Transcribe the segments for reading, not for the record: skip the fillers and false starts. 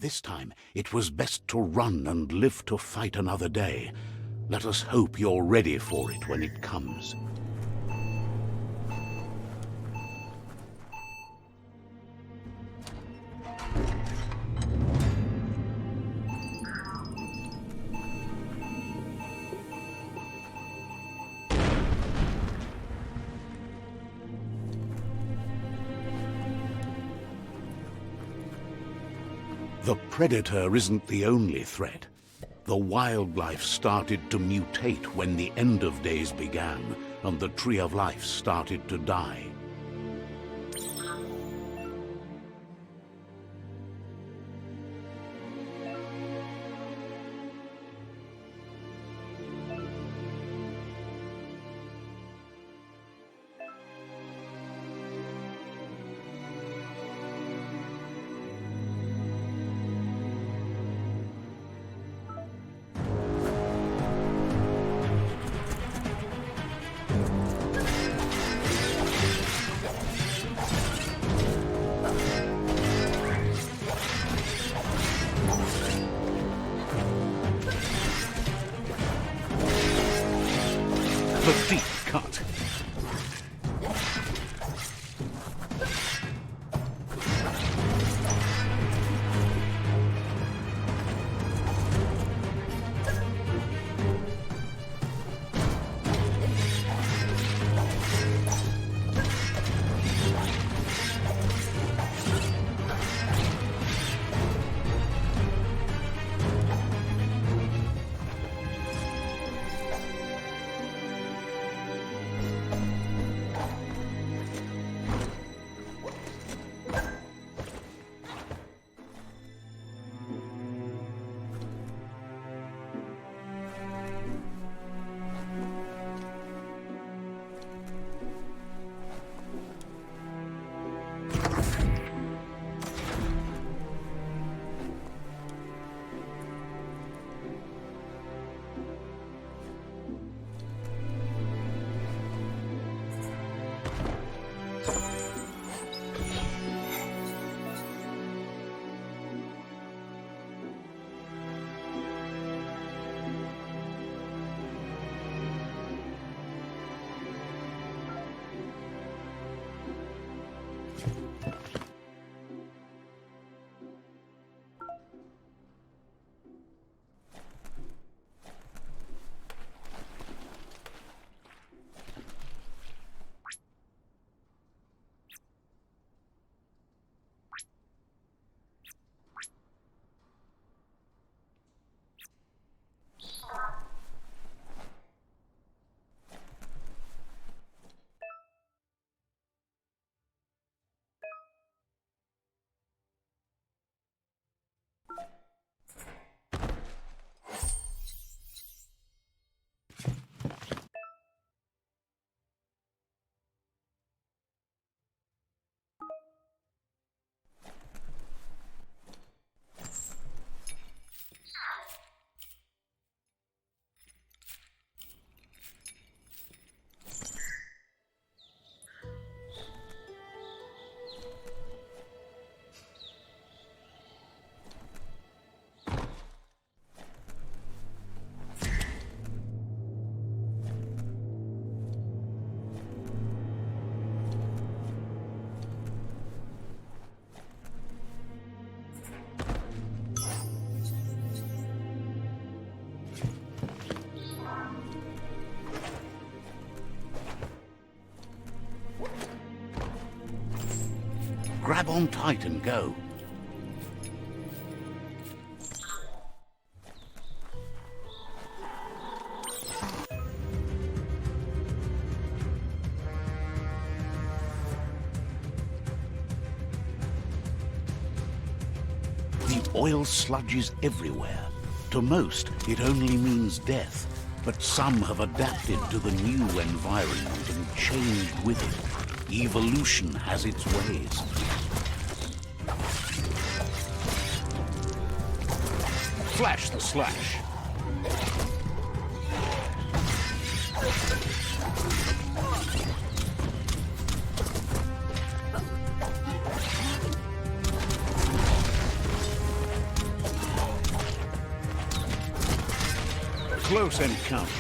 This time, it was best to run and live to fight another day. Let us hope you're ready for it when it comes. The predator isn't the only threat. The wildlife started to mutate when the end of days began, and the tree of life started to die. The deep cut. Grab on tight and go. The oil sludge is everywhere. To most, it only means death, but some have adapted to the new environment and changed with it. Evolution has its ways. Flash the slash. close encounter.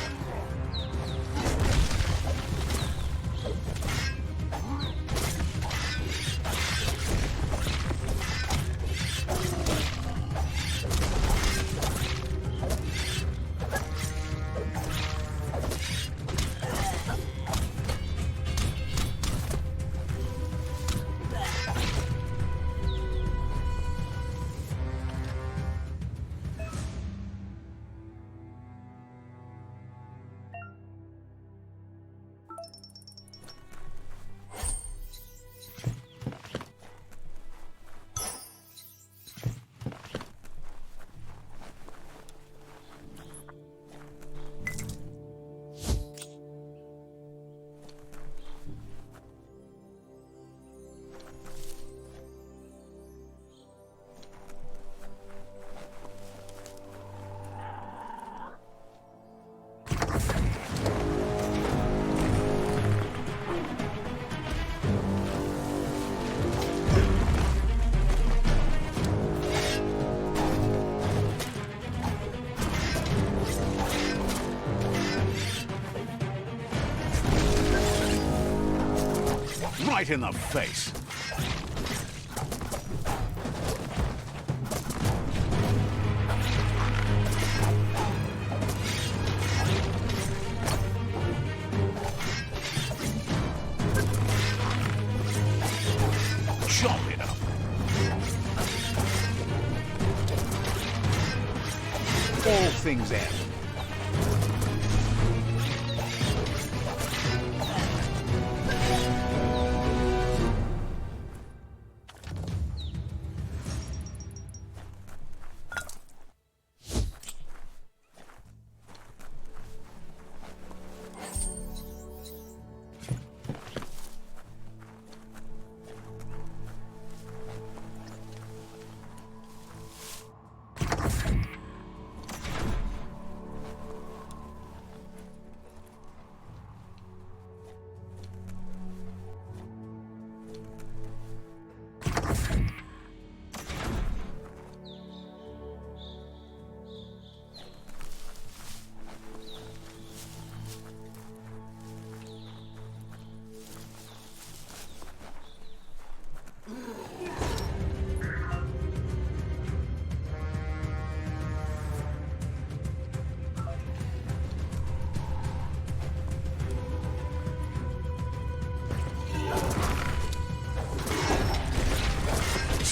Right in the face. Chop it up. All things end.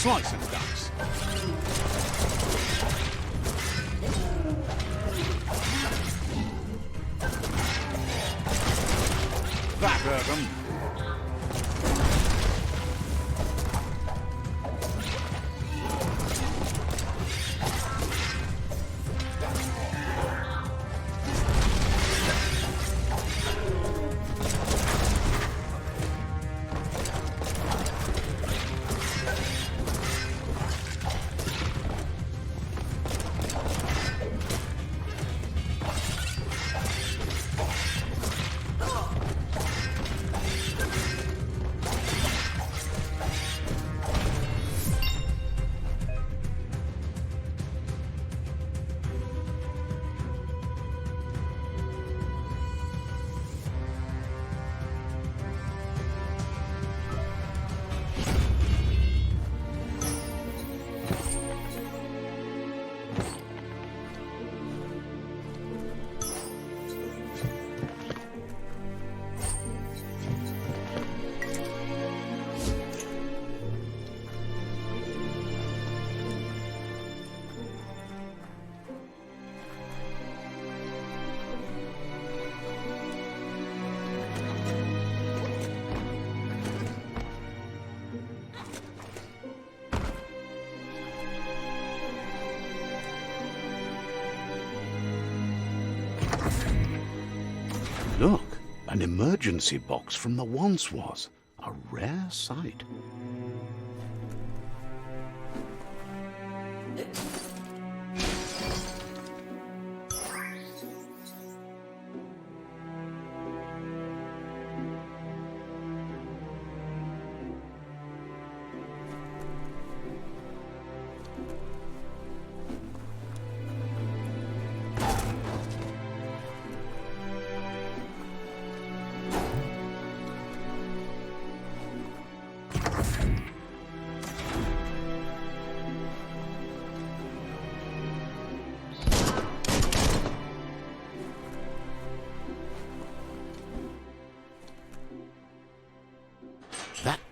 Slice and dice. That hurt them. Look, an emergency box from the once was. A rare sight.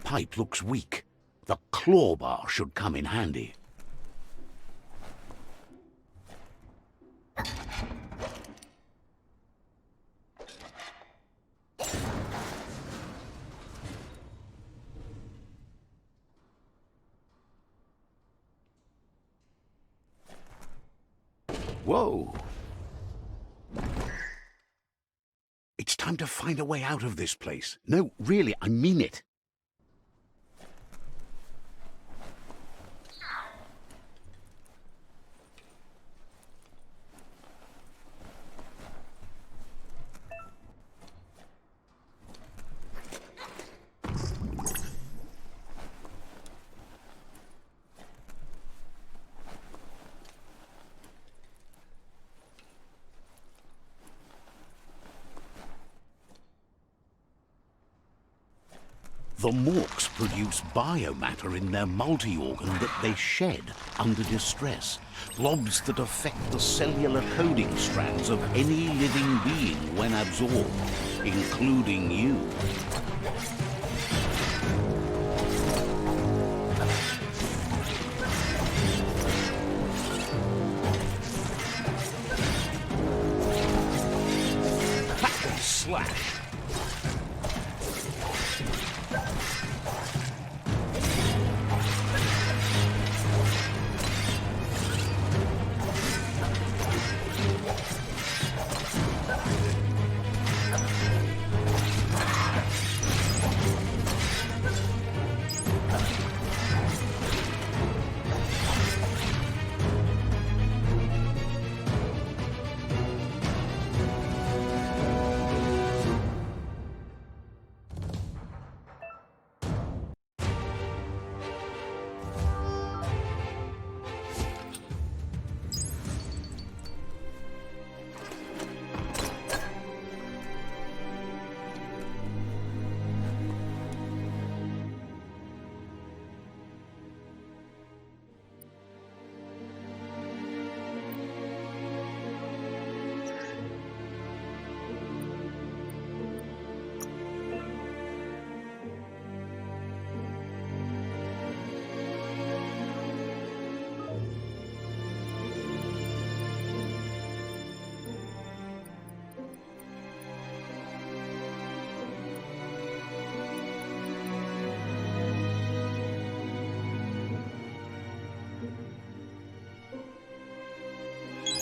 pipe looks weak. The claw bar should come in handy. Whoa! It's time to find a way out of this place. No, really, I mean it. The Morks produce biomatter in their multi-organ that they shed under distress. Blobs that affect the cellular coding strands of any living being when absorbed, including you. Hack and slash!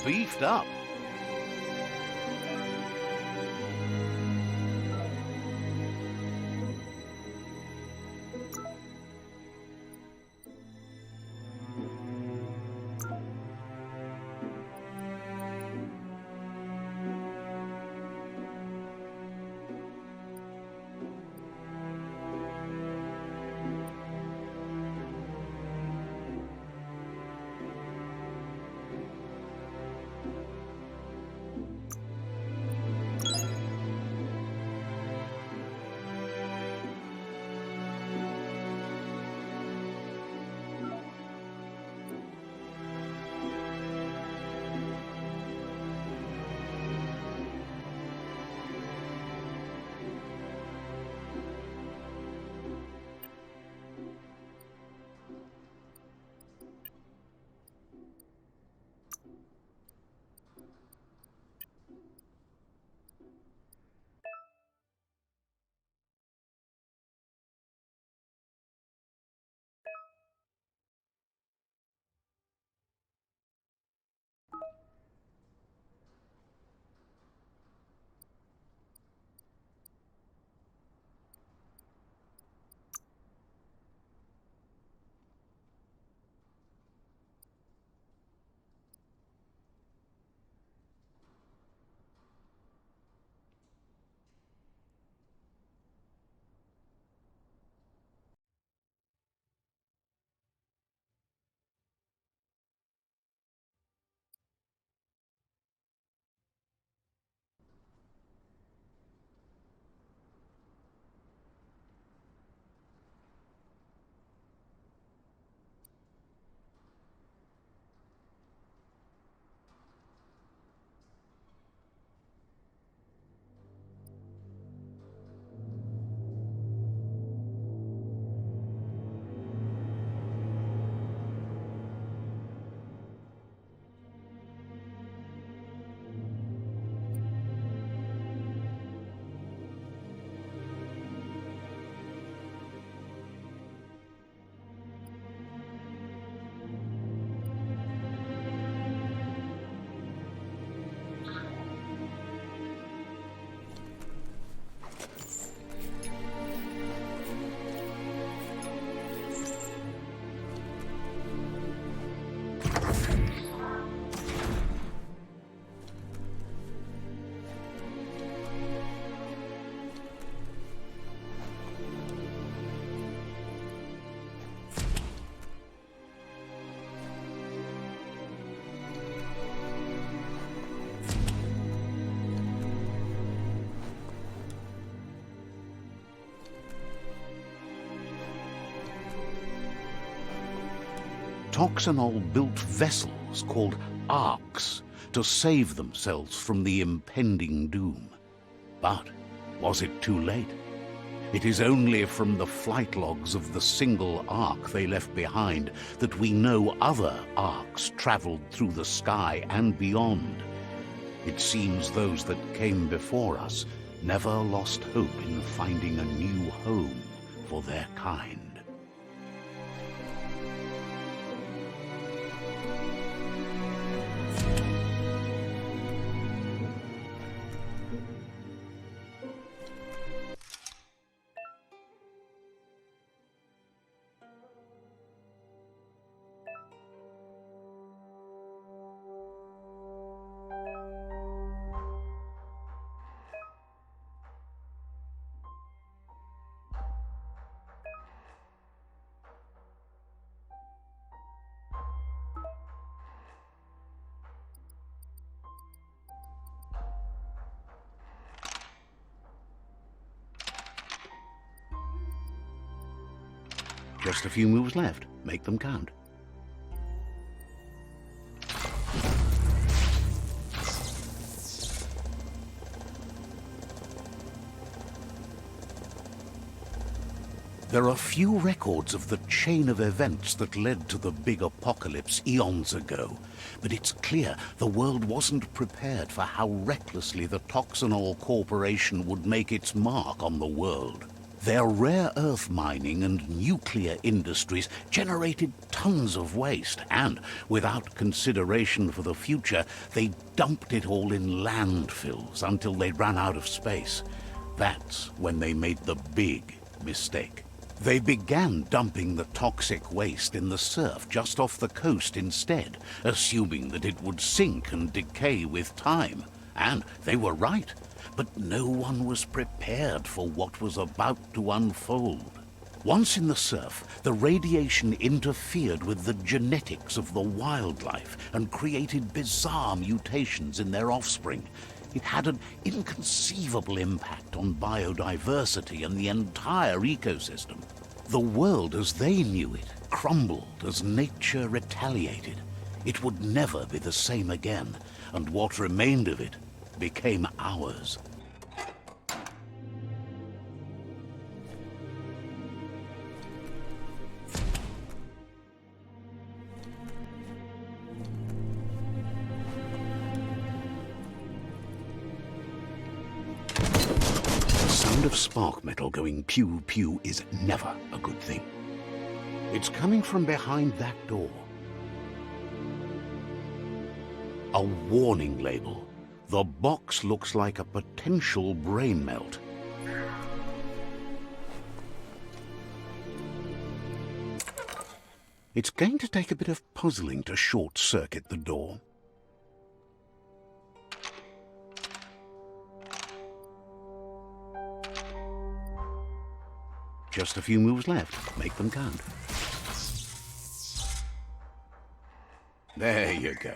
Beefed up. Toxanol built vessels called arks to save themselves from the impending doom. But was it too late? It is only from the flight logs of the single ark they left behind that we know other arks traveled through the sky and beyond. It seems those that came before us never lost hope in finding a new home for their kind. Just a few moves left. Make them count. There are few records of the chain of events that led to the big apocalypse eons ago, but it's clear the world wasn't prepared for how recklessly the Toxanol Corporation would make its mark on the world. Their rare earth mining and nuclear industries generated tons of waste, and without consideration for the future, they dumped it all in landfills until they ran out of space. That's when they made the big mistake. They began dumping the toxic waste in the surf just off the coast instead, assuming that it would sink and decay with time. And they were right. But no one was prepared for what was about to unfold. Once in the surf, the radiation interfered with the genetics of the wildlife and created bizarre mutations in their offspring. It had an inconceivable impact on biodiversity and the entire ecosystem. The world as they knew it crumbled as nature retaliated. It would never be the same again, and what remained of it became ours. The sound of spark metal going pew-pew is never a good thing. It's coming from behind that door. A warning label. The box looks like a potential brain melt. It's going to take a bit of puzzling to short-circuit the door. Just a few moves left. Make them count. There you go.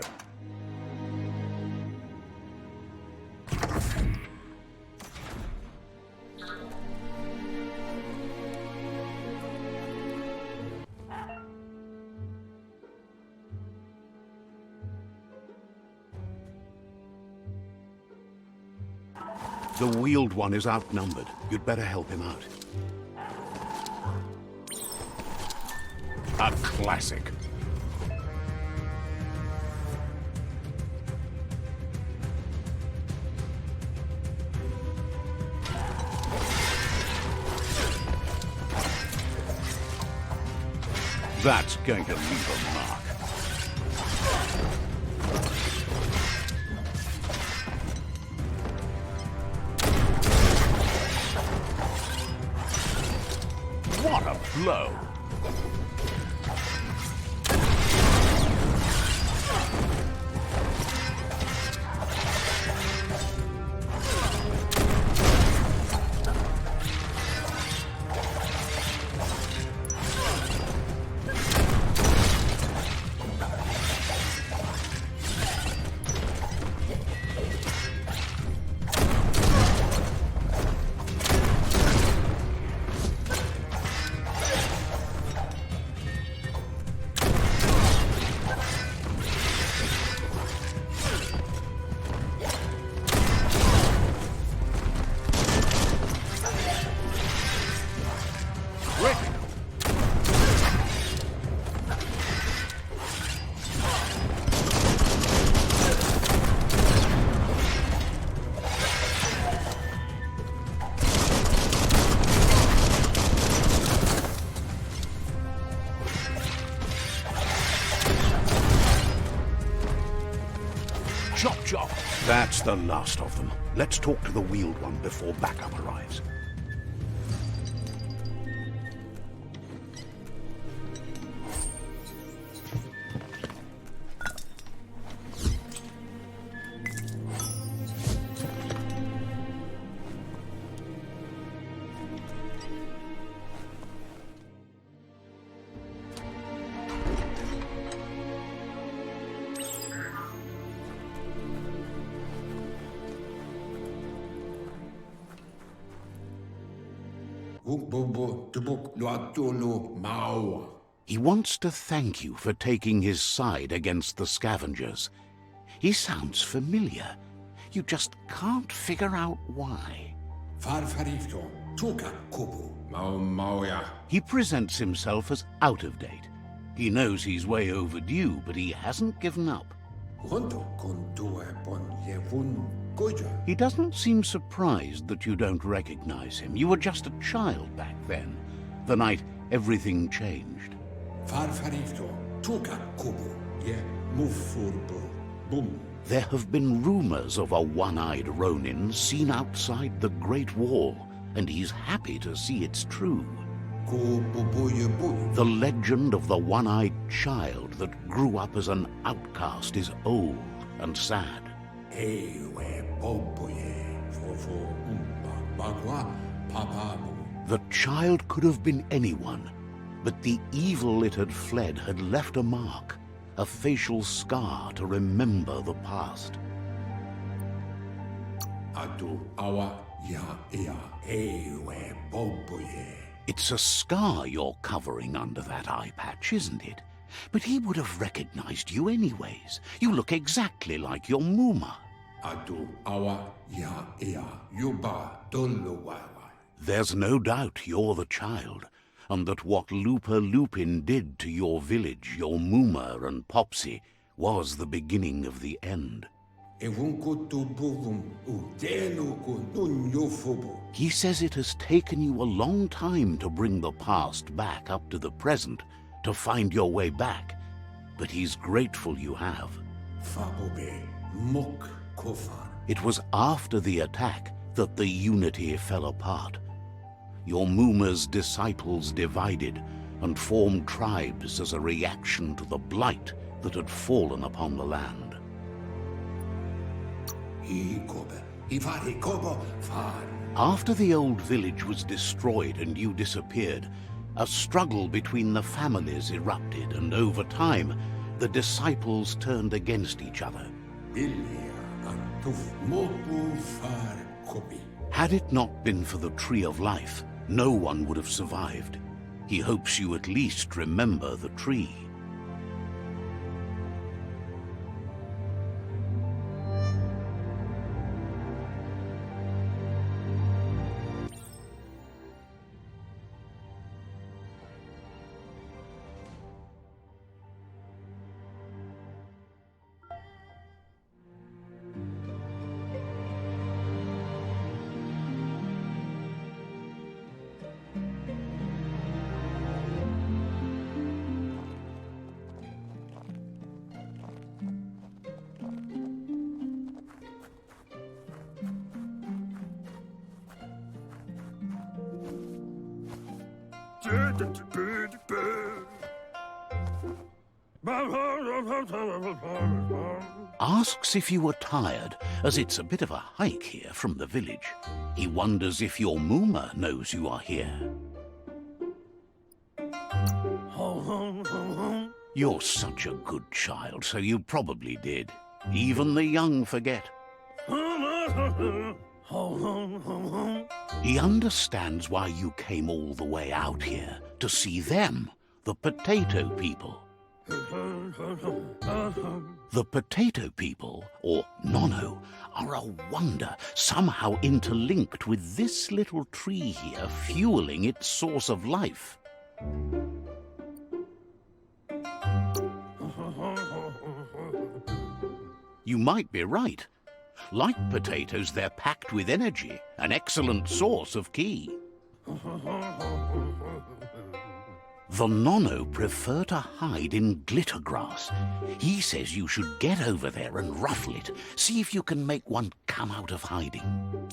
The wheeled one is outnumbered. You'd better help him out. A classic. That's going to leave a mark. What a blow! Quick! Chop, chop! That's the last of them. Let's talk to the wheeled one before backup arrives. He wants to thank you for taking his side against the scavengers. He sounds familiar. You just can't figure out why. He presents himself as out of date. He knows he's way overdue, but he hasn't given up. He doesn't seem surprised that you don't recognize him. You were just a child back then, the night everything changed. There have been rumors of a one-eyed Ronin seen outside the Great Wall, and he's happy to see it's true. The legend of the one-eyed child that grew up as an outcast is old and sad. The child could have been anyone, but the evil it had fled had left a mark, a facial scar to remember the past. It's a scar you're covering under that eye patch, isn't it? But he would have recognized you anyways. You look exactly like your Muma. There's no doubt you're the child, and that what Lupa Lupin did to your village, your Muma and Popsy, was the beginning of the end. He says it has taken you a long time to bring the past back up to the present, to find your way back, but he's grateful you have. It was after the attack that the unity fell apart. Your Muma's disciples divided and formed tribes as a reaction to the blight that had fallen upon the land. After the old village was destroyed and you disappeared, a struggle between the families erupted, and over time, the disciples turned against each other. Had it not been for the Tree of Life, no one would have survived. He hopes you at least remember the tree. Asks if you were tired, as it's a bit of a hike here from the village. He wonders if your Muma knows you are here. You're such a good child, so you probably did. Even the young forget. He understands why you came all the way out here, to see them, the potato people. The potato people, or Nono, are a wonder, somehow interlinked with this little tree here, fueling its source of life. You might be right. Like potatoes, they're packed with energy, an excellent source of ki. The Nono prefer to hide in glitter grass. He says you should get over there and ruffle it. See if you can make one come out of hiding.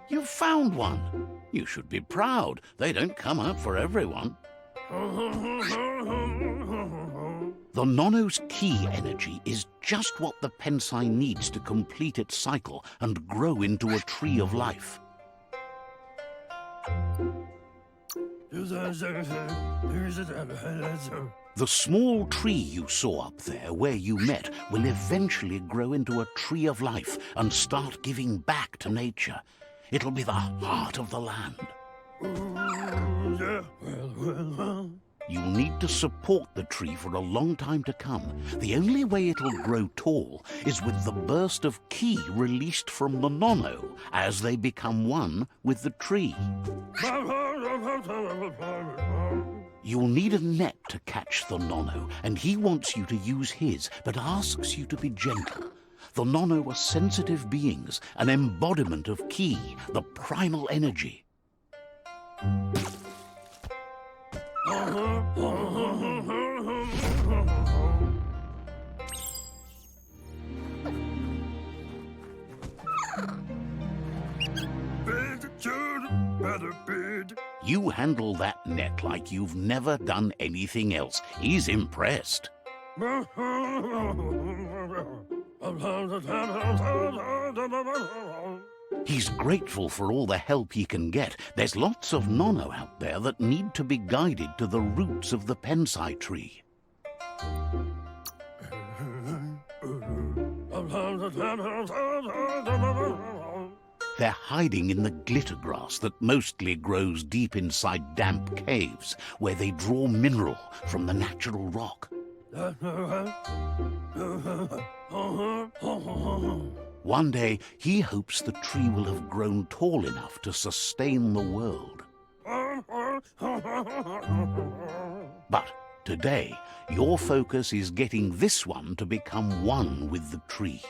You found one. You should be proud. They don't come out for everyone. The Nono's ki energy is just what the Pensai needs to complete its cycle and grow into a tree of life. The small tree you saw up there where you met will eventually grow into a tree of life and start giving back to nature. It'll be the heart of the land. You'll need to support the tree for a long time to come. The only way it'll grow tall is with the burst of ki released from the Nono as they become one with the tree. You'll need a net to catch the Nono, and he wants you to use his, but asks you to be gentle. The Nono are sensitive beings, an embodiment of ki, the primal energy. You handle that net like you've never done anything else. He's impressed. He's grateful for all the help he can get. There's lots of Nono out there that need to be guided to the roots of the Pensai tree. They're hiding in the glitter grass that mostly grows deep inside damp caves, where they draw mineral from the natural rock. One day, he hopes the tree will have grown tall enough to sustain the world. But today, your focus is getting this one to become one with the tree.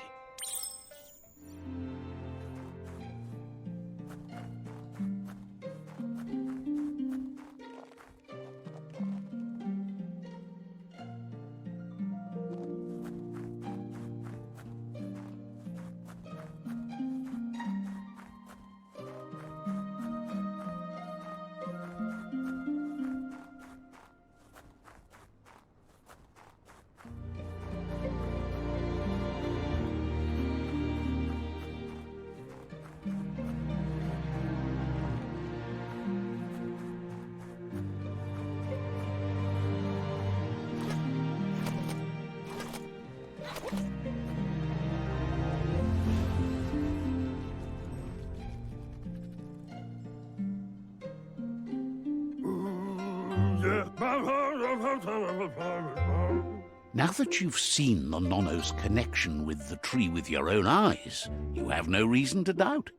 Now that you've seen the Nono's connection with the tree with your own eyes, you have no reason to doubt.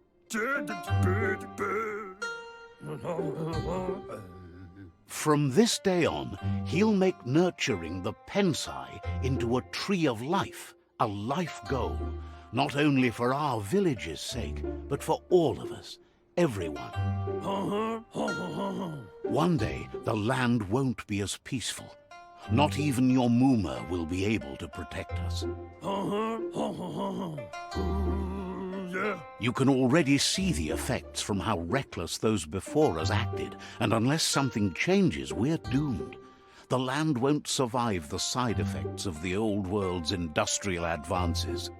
From this day on, he'll make nurturing the Pensai into a tree of life, a life goal, Not only for our village's sake, but for all of us, everyone. One day, the land won't be as peaceful. Not even your Muma will be able to protect us. You can already see the effects from how reckless those before us acted, and unless something changes, we're doomed. The land won't survive the side effects of the old world's industrial advances.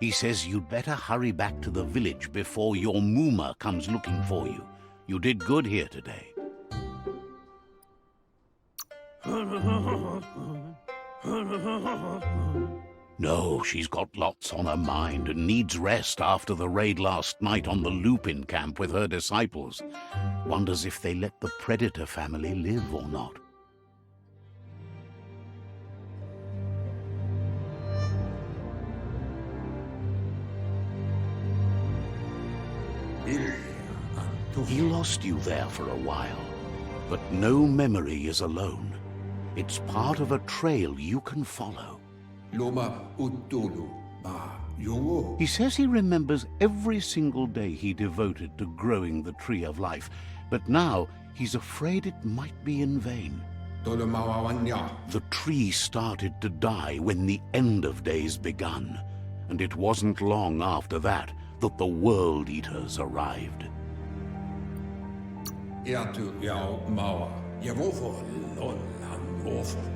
He says you'd better hurry back to the village before your Muma comes looking for you. You did good here today. No, she's got lots on her mind and needs rest after the raid last night on the Lupin camp with her disciples. Wonders if they let the Predator family live or not. He lost you there for a while, but no memory is alone. It's part of a trail you can follow. He says he remembers every single day he devoted to growing the Tree of Life, but now he's afraid it might be in vain. The tree started to die when the end of days begun, and it wasn't long after that that the World Eaters arrived.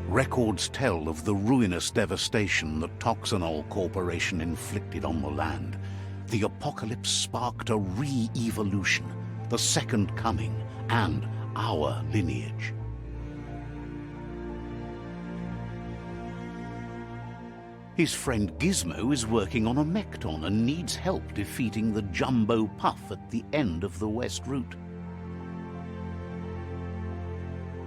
Records tell of the ruinous devastation the Toxanol Corporation inflicted on the land. The apocalypse sparked a re-evolution, the Second Coming, and our lineage. His friend Gizmo is working on a Mekton and needs help defeating the Jumbo Puff at the end of the West Route.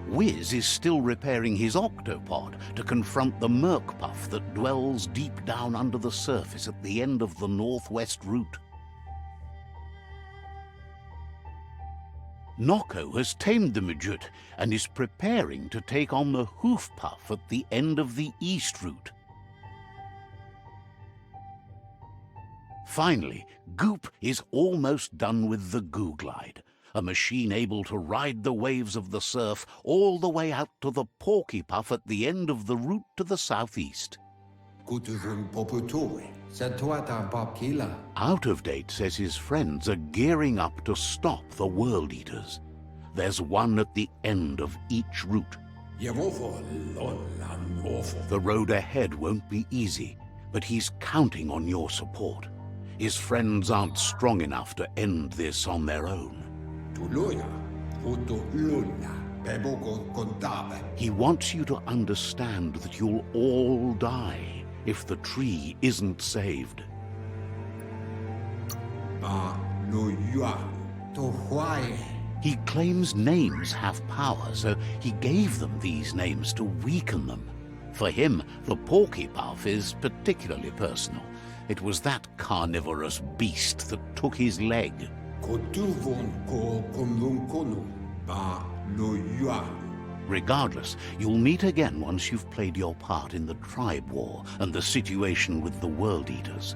Wiz is still repairing his octopod to confront the Merc Puff that dwells deep down under the surface at the end of the Northwest Route. Nocco has tamed the Bitchute and is preparing to take on the Hoof Puff at the end of the East Route. Finally, Goop is almost done with the Goo Glide, a machine able to ride the waves of the surf all the way out to the Porky Puff at the end of the route to the southeast. Out of Date says his friends are gearing up to stop the World Eaters. There's one at the end of each route. The road ahead won't be easy, but he's counting on your support. His friends aren't strong enough to end this on their own. He wants you to understand that you'll all die if the tree isn't saved. He claims names have power, so he gave them these names to weaken them. For him, the Porky Puff is particularly personal. It was that carnivorous beast that took his leg. Regardless, you'll meet again once you've played your part in the tribe war and the situation with the World Eaters.